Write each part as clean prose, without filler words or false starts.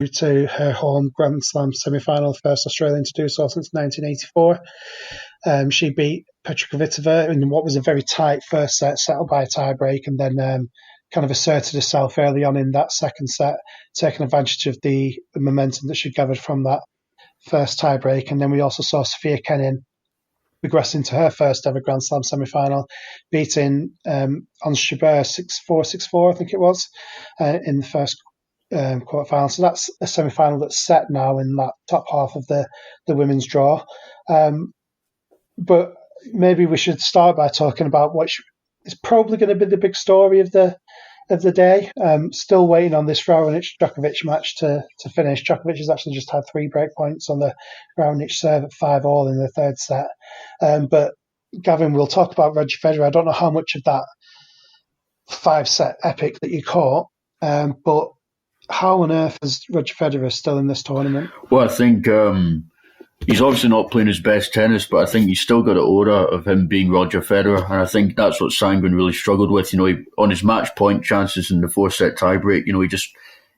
to her home Grand Slam semi-final, first Australian to do so since 1984. She beat Petra Kvitova in what was a very tight first set, settled by a tie-break, and then kind of asserted herself early on in that second set, taking advantage of the momentum that she gathered from that first tie-break. And then we also saw Sofia Kenin progressing to her first ever Grand Slam semi-final, beating Ons Jabeur 6-4, 6-4, I think it was, in the first quarterfinal. So that's a semi-final that's set now in that top half of the women's draw. But maybe we should start by talking about what is probably going to be the big story of the day. Still waiting on this Raonic-Djokovic match to finish. Djokovic has actually just had 3 break points on the Raonic serve at 5-all in the third set. But Gavin, we'll talk about Roger Federer. I don't know how much of that 5-set epic that you caught, but how on earth is Roger Federer still in this tournament? Well, I think he's obviously not playing his best tennis, but I think he's still got an aura of him being Roger Federer, and I think that's what Sandgren really struggled with. On his match point chances in the 4-set tiebreak,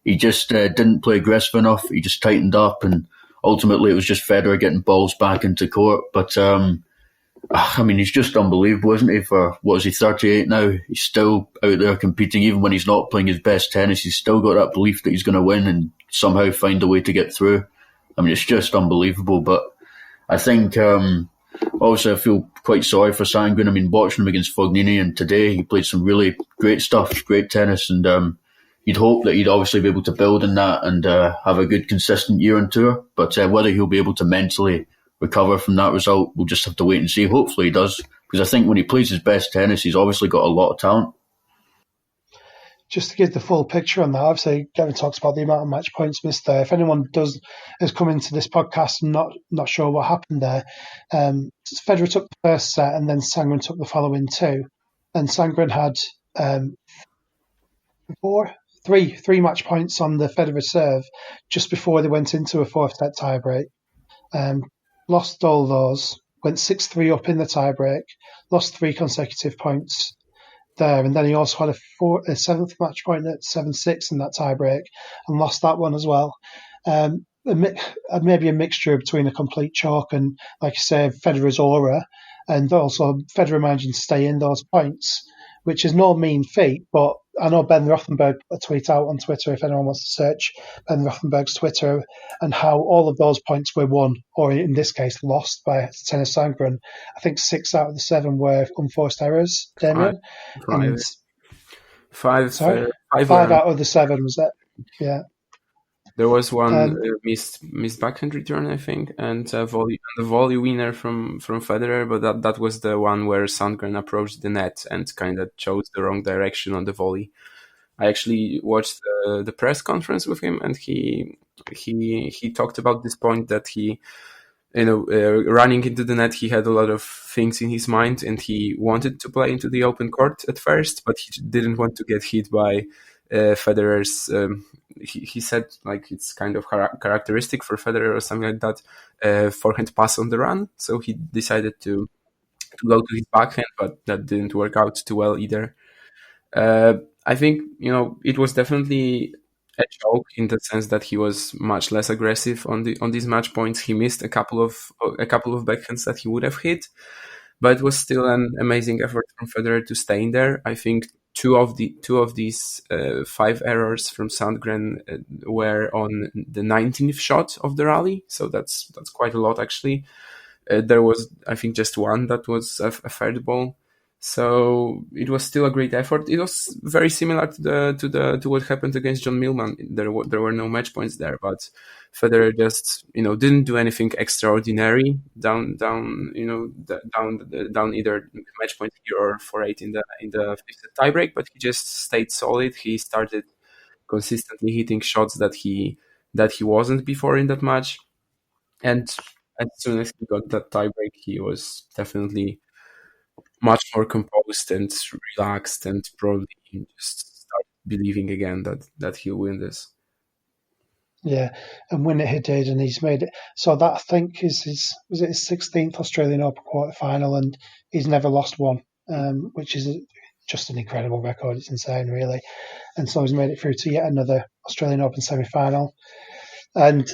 he just didn't play aggressive enough. He just tightened up, and ultimately it was just Federer getting balls back into court. But he's just unbelievable, isn't he? For what is he, 38 now? He's still out there competing, even when he's not playing his best tennis. He's still got that belief that he's going to win and somehow find a way to get through. It's just unbelievable. But I think, obviously, I feel quite sorry for Sandgren. Watching him against Fognini, and today he played some really great stuff, great tennis, and you'd hope that he'd obviously be able to build on that and have a good, consistent year on tour. But whether he'll be able to mentally recover from that result, we'll just have to wait and see. Hopefully he does, because I think when he plays his best tennis, he's obviously got a lot of talent. Just to give the full picture on that, obviously Gavin talks about the amount of match points missed there. If anyone has come into this podcast and not sure what happened there, Federer took the first set and then Sandgren took the following 2. And Sandgren had three match points on the Federer serve just before they went into a 4th-set tiebreak. Lost all those, went 6-3 up in the tiebreak, lost 3 consecutive points there, and then he also had a 7th match point at 7-6 in that tiebreak and lost that one as well. Maybe a mixture between a complete chalk and, like you say, Federer's aura, and also Federer managing to stay in those points, which is no mean feat. But I know Ben Rothenberg put a tweet out on Twitter, if anyone wants to search Ben Rothenberg's Twitter, and how all of those points were won, or in this case lost, by Tennis Sandgren. I think 6 out of the 7 were unforced errors, Damien. Five out of the 7 was that? Yeah. There was one missed backhand return, I think, and the volley winner from Federer, but that was the one where Sandgren approached the net and kind of chose the wrong direction on the volley. I actually watched the press conference with him, and he talked about this point that he, running into the net, he had a lot of things in his mind, and he wanted to play into the open court at first, but he didn't want to get hit by Federer's. He said it's kind of characteristic for Federer or something like that, forehand pass on the run. So he decided to go to his backhand, but that didn't work out too well either. I think it was definitely a joke in the sense that he was much less aggressive on these match points. He missed a couple of backhands that he would have hit, but it was still an amazing effort from Federer to stay in there. I think two of these 5 errors from Sandgren were on the 19th shot of the rally, so that's quite a lot actually. There was, I think, just one that was a third ball, so it was still a great effort. It was very similar to what happened against John Millman. There were no match points there, but Federer just didn't do anything extraordinary down either match point here or 4-8 in the 5th tiebreak, but he just stayed solid. He started consistently hitting shots that he wasn't before in that match, and as soon as he got that tiebreak, he was definitely much more composed and relaxed, and probably just started believing again that he'll win this. Yeah, and win it he did, and he's made it. So that, I think, is his 16th Australian Open quarterfinal, and he's never lost one, which is just an incredible record. It's insane, really. And so he's made it through to yet another Australian Open semi-final. And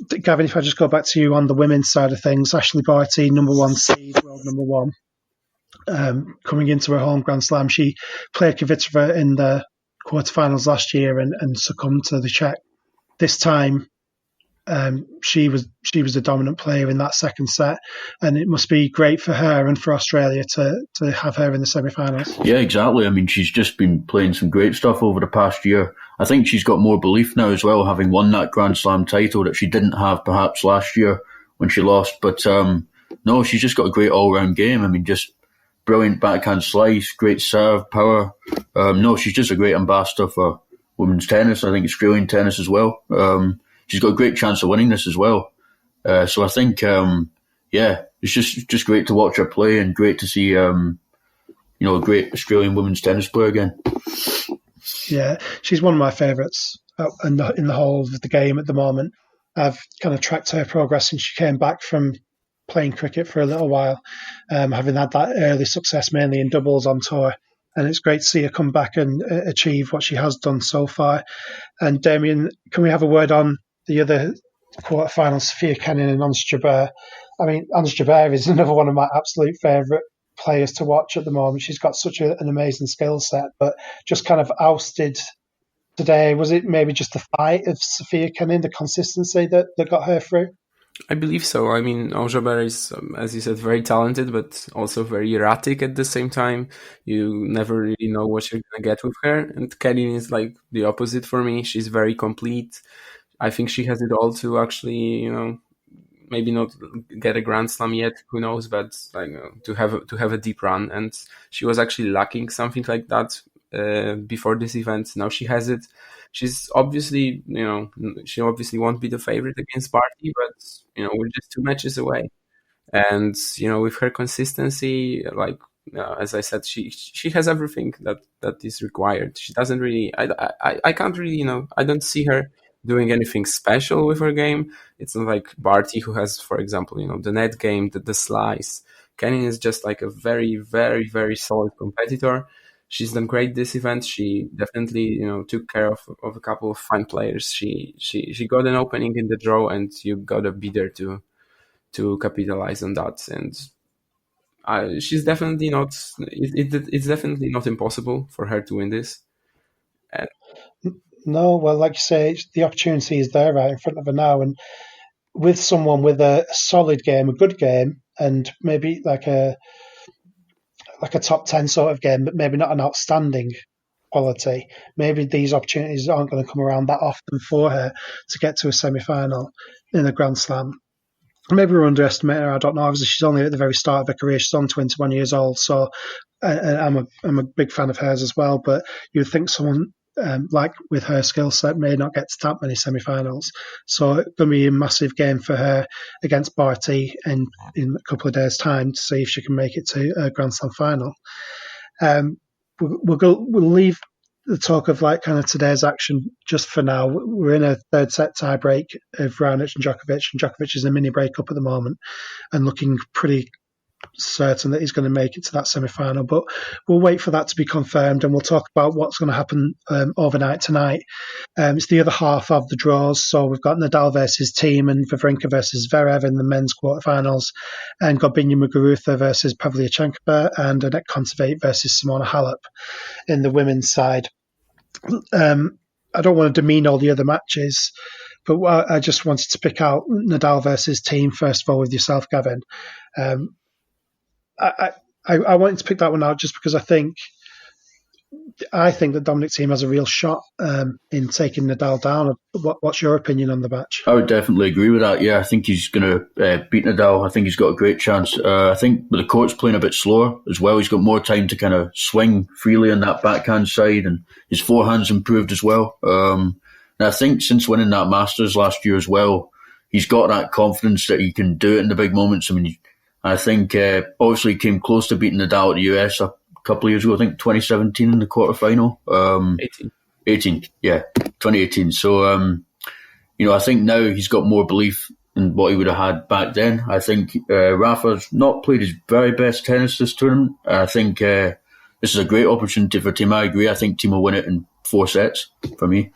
Gavin, if I just go back to you on the women's side of things, Ashley Barty, number 1 seed, world number 1, coming into her home Grand Slam. She played Kvitova in the quarterfinals last year and succumbed to the Czech. This time, she was a dominant player in that second set, and it must be great for her and for Australia to have her in the semi-finals. Yeah, exactly. I mean, she's just been playing some great stuff over the past year. I think she's got more belief now as well, having won that Grand Slam title that she didn't have perhaps last year when she lost. But no, she's just got a great all-round game. I mean, just brilliant backhand slice, great serve, power. No, she's just a great ambassador for women's tennis. I think Australian tennis as well. She's got a great chance of winning this as well. So I think, it's just great to watch her play and great to see, a great Australian women's tennis player again. Yeah, she's one of my favourites in the whole of the game at the moment. I've kind of tracked her progress since she came back from playing cricket for a little while, having had that early success mainly in doubles on tour. And it's great to see her come back and achieve what she has done so far. And Damien, can we have a word on the other quarterfinals, Sophia Kenin and Ons Jabeur? I mean, Ons Jabeur is another one of my absolute favourite players to watch at the moment. She's got such an amazing skill set, but just kind of ousted today. Was it maybe just the fight of Sophia Kenin, the consistency that got her through? I believe so. I mean, Ons Jabeur is, as you said, very talented, but also very erratic at the same time. You never really know what you're going to get with her. And Kenin is like the opposite for me. She's very complete. I think she has it all to actually, maybe not get a Grand Slam yet, who knows, but to have a deep run. And she was actually lacking something like that before this event. Now she has it. She's obviously, she obviously won't be the favorite against Barty, but, we're just 2 matches away. And, with her consistency, as I said, she has everything that is required. She doesn't really, I can't really, I don't see her doing anything special with her game. It's not like Barty, who has, for example, the net game, the slice. Kenin is just like a very, very, very solid competitor. She's done great this event. She definitely, took care of a couple of fine players. She got an opening in the draw, and you gotta be there to capitalize on that. And she's definitely not. It's definitely not impossible for her to win this. No, well, like you say, the opportunity is there right in front of her now, and with someone with a solid game, a good game, and maybe like a top 10 sort of game, but maybe not an outstanding quality. Maybe these opportunities aren't going to come around that often for her to get to a semi-final in a Grand Slam. Maybe we're underestimating her. I don't know. Obviously, she's only at the very start of her career. She's only 21 years old, so I'm a big fan of hers as well. But you would think someone like with her skill set may not get to that many semi-finals. So it's going to be a massive game for her against Barty in a couple of days' time to see if she can make it to a Grand Slam final. We'll leave the talk of kind of today's action just for now. We're in a third set tie break of Raonic and Djokovic is in a mini breakup at the moment and looking pretty certain that he's going to make it to that semi-final, but we'll wait for that to be confirmed and we'll talk about what's going to happen overnight tonight. It's the other half of the draws, so we've got Nadal versus Thiem and Wawrinka versus Zverev in the men's quarterfinals, and Gobinya Muguruza versus Pavlyuchenkova and Anett Kontaveit versus Simona Halep in the women's side. I don't want to demean all the other matches, but I just wanted to pick out Nadal versus Thiem first of all with yourself, Gavin. I wanted to pick that one out just because I think that Dominic Thiem has a real shot in taking Nadal down. What's your opinion on the match? I would definitely agree with that. Yeah, I think he's going to beat Nadal. I think he's got a great chance. I think with the court's playing a bit slower as well, he's got more time to kind of swing freely on that backhand side, and his forehand's improved as well. And I think since winning that Masters last year as well, he's got that confidence that he can do it in the big moments. I mean, I think obviously he came close to beating Nadal at the US a couple of years ago, I think 2017 in the quarterfinal. 18, yeah, 2018. So, I think now he's got more belief in what he would have had back then. I think Rafa's not played his very best tennis this tournament. I think the this is a great opportunity for Team. I agree. I think Team will win it in 4 sets for me.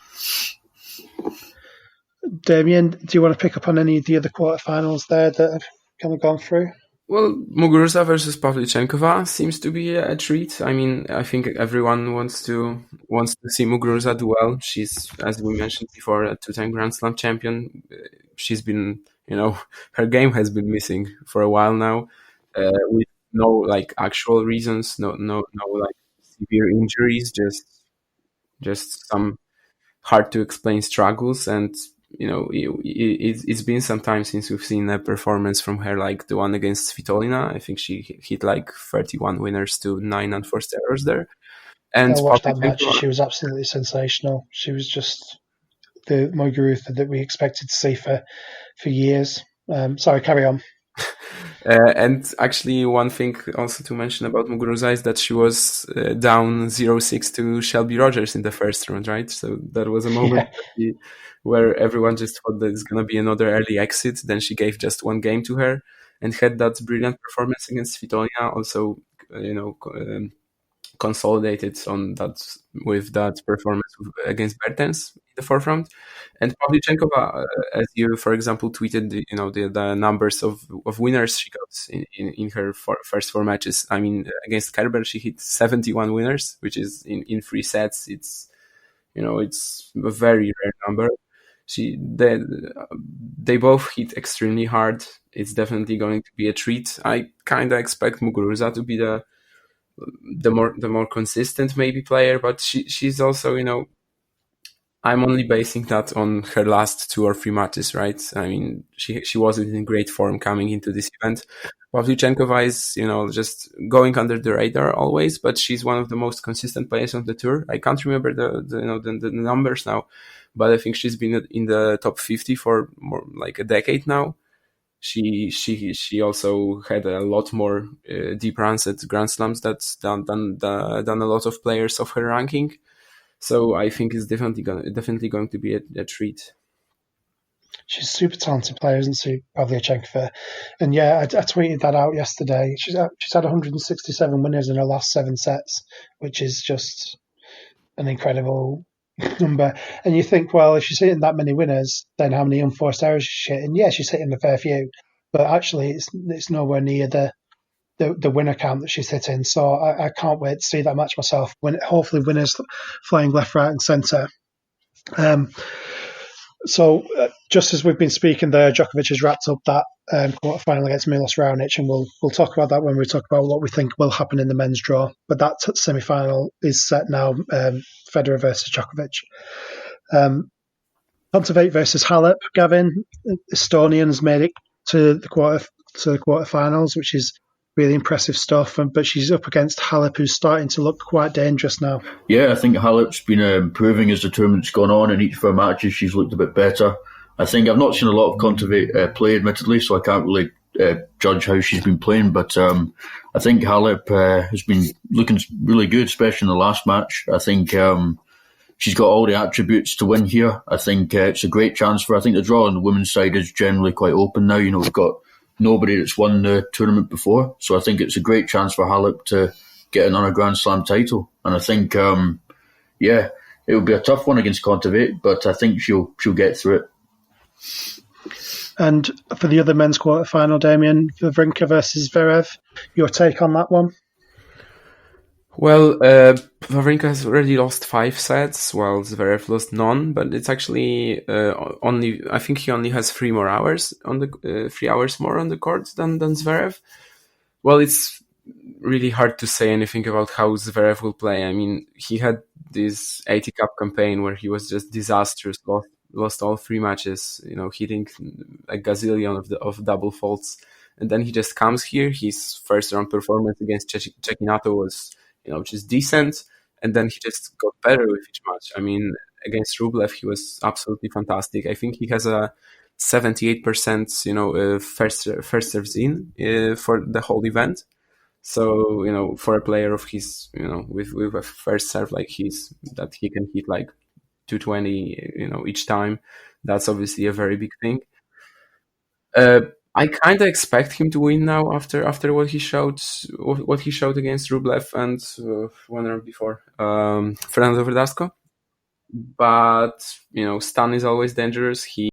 Damien, do you want to pick up on any of the other quarterfinals there that have kind of gone through? Well, Muguruza versus Pavlyuchenkova seems to be a treat. I mean, I think everyone wants to see Muguruza do well. She's, as we mentioned before, a 2-time Grand Slam champion. She's been, her game has been missing for a while now, with no like actual reasons, no like severe injuries, just some hard to explain struggles. And it's been some time since we've seen a performance from her like the one against Svitolina. I think she hit like 31 winners to 9 unforced errors there. And I watched that match. She was absolutely sensational. She was just the Muguruza that we expected to see for years. Sorry, carry on. And actually, one thing also to mention about Muguruza is that she was down 0-6 to Shelby Rogers in the first round, right? So that was a moment where everyone just thought that it's going to be another early exit. Then she gave just 1 game to her and had that brilliant performance against Svitolina. Also, consolidated on that with that performance against Bertens in the forefront. And Pavlyuchenkova, as you, for example, tweeted, the numbers of winners she got in her first 4 matches. I mean, against Kerber, she hit 71 winners, which is in 3 sets. It's a very rare number. They both hit extremely hard. It's definitely going to be a treat. I kind of expect Muguruza to be the more consistent maybe player, but she's also, I'm only basing that on her last 2 or 3 matches, right? I mean, she wasn't in great form coming into this event. Pavlyuchenkova is, just going under the radar always, but she's one of the most consistent players on the tour. I can't remember the numbers now, but I think she's been in the top 50 for more like a decade now. She also had a lot more deep runs at Grand Slams than a lot of players of her ranking. So I think it's definitely going to be a treat. She's a super talented player, isn't she, Pavlyuchenkova? And yeah, I tweeted that out yesterday. She's had 167 winners in her last 7 sets, which is just an incredible number. And you think, well, if she's hitting that many winners, then how many unforced errors is she hitting? Yeah, she's hitting a fair few, but actually it's nowhere near the winner count that she's hitting. So I can't wait to see that match myself. Hopefully winners flying left, right and centre. So just as we've been speaking there, Djokovic has wrapped up that quarterfinal against Milos Raonic, and we'll talk about that when we talk about what we think will happen in the men's draw. But that semi-final is set now, Federer versus Djokovic. Kontaveit versus Halep, Gavin. Estonians made it to the quarterfinals, which is really impressive stuff. But she's up against Halep, who's starting to look quite dangerous now. Yeah, I think Halep's been improving as the tournament's gone on. In each of her matches, she's looked a bit better. I think I've not seen a lot of Kontaveit play, admittedly, so I can't really judge how she's been playing. But I think Halep has been looking really good, especially in the last match. I think she's got all the attributes to win here. I think it's a great chance for her. I think the draw on the women's side is generally quite open now. We've got nobody that's won the tournament before. So I think it's a great chance for Halep to get another Grand Slam title. And I think, it will be a tough one against Kontaveit, but I think she'll get through it. And for the other men's quarterfinal, Damien, Wawrinka versus Zverev, your take on that one? Well, Wawrinka has already lost 5 sets, while Zverev lost none. But it's actually I think he only has 3 more hours on the 3 hours more on the court than Zverev. Well, it's really hard to say anything about how Zverev will play. I mean, he had this 80 Cup campaign where he was just disastrous, lost all 3 matches, hitting a gazillion of double faults, and then he just comes here. His first round performance against Cecchinato was, just decent, and then he just got better with each match. I mean, against Rublev, he was absolutely fantastic. I think he has a 78%, first serves in for the whole event. So, for a player of his, with a first serve like his, that he can hit like 220, each time, that's obviously a very big thing. I kind of expect him to win now after what he showed against Rublev and one round before Fernando Verdasco. But Stan is always dangerous. He